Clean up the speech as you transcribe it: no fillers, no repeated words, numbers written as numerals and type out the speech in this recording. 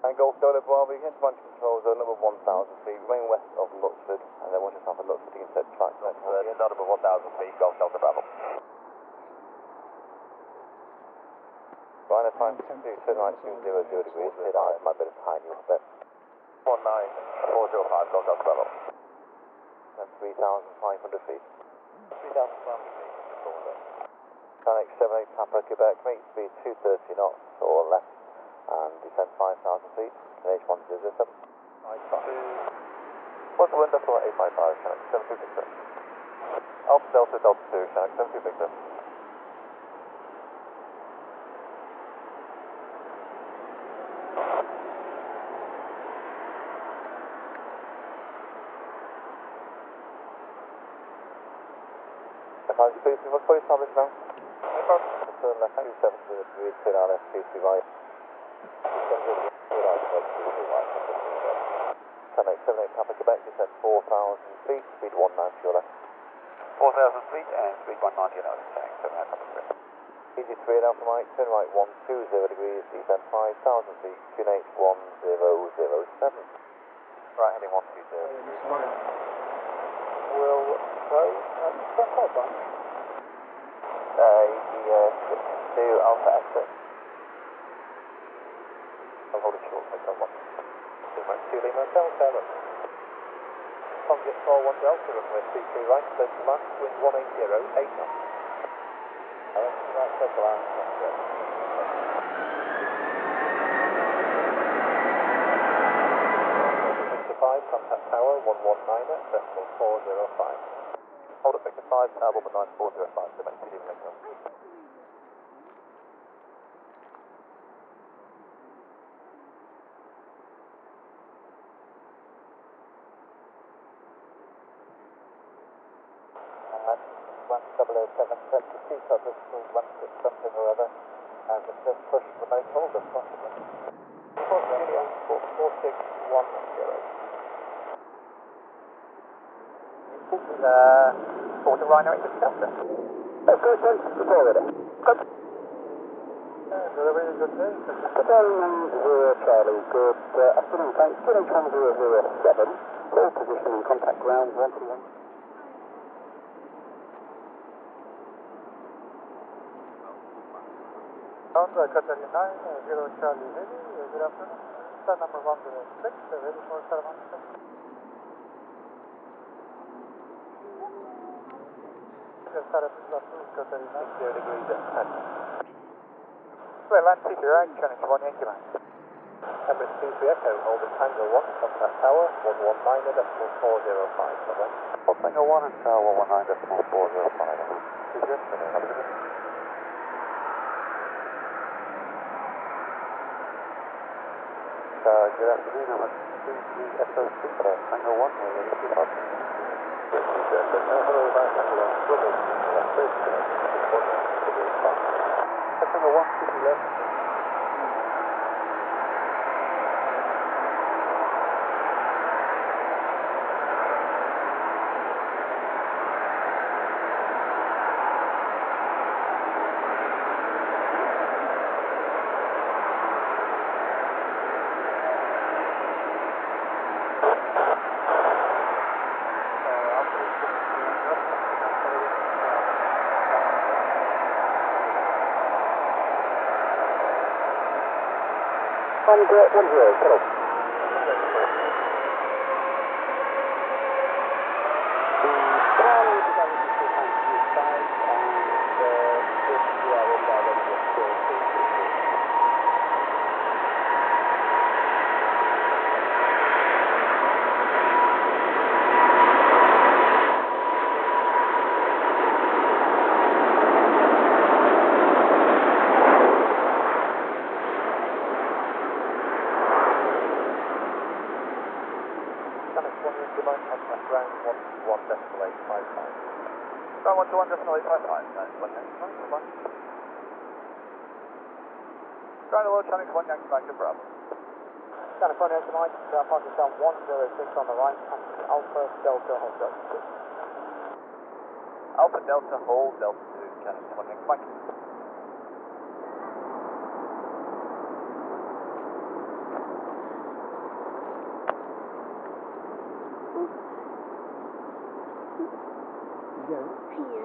And Golf Solo Bravo, you can manage control zone number 1,000 feet, remain west of Luxford, and then once you're south of Luxford, you can set track. That's zone number 1,000 feet, Golf Delta Bravo. Right, time to turn right 200 degrees, hit out, might be able to tighten you a bit. 19405, Golf Delta Bravo. That's 3,500 feet. 3,500 feet, Panic 78 Papa Quebec, make speed 230 knots or less, and descend 5,000 feet, H107. What's the wind up to 855, Panic 72 Victor. Alpha Delta Delta 2, Panic 72 Victor. If I'm speaking, what's fully established now? Turn left 270 degrees, turn out left 2 right. 78 Papa Quebec, descend 4,000 feet, speed 190 or less. 4,000 feet and speed 190 or less, thanks, 7 Papa Quebec. Easy 3 and Alpha Mike, turn right 120 degrees, descend 5,000 feet, QNH 1007. Right, heading 120. Will close, front hold on. To Alpha exit. I'll hold it short, take on 1. 2 Lima Delta, look. Conject 41 Delta, runway 33 right, close to land, wind 180, 8 knots. Right, circle out, that's good. Victor 5, contact tower 119 at decimal 405. Hold at Victor 5, tower 19405, so make it even later. Got this 16 something or other, and it says push remote hold if possible. 4610. Order Rhino 8 Delta. That's good, thanks. Report ready. Good. Delivery is good day. Hotel 0 Charlie, good afternoon, thanks. QNH 1007, full position and contact ground 121. Qatar 9, 0 Charlie Heavy, good afternoon. Star number 106, ready for Salaman. Qatar 0 degrees at 10. Well, land CP right, Channel 180 line. Emirates 23 Echo, holding Tango 1, contact tower 119 at decimal 405, bye-bye. Hold Tango 1 and tower 119 decimal 405. Good afternoon, have a good day. Good afternoon, I'm at SOC for Tango 1, we're ready to start. Hello, about Tango 1, Brother, Tango 1, city left. One zero, settle. Ground 121.855, that's 1 Yankee Mike, goodbye. Ground Hello, Channel 1 Yankee Mike, to Bravo. Channel 1 Yankee Mike, approaching down 106 on the right, and Alpha Delta Hold Delta 2. Alpha Delta Hold Delta 2, Channel 1 Yankee Mike. P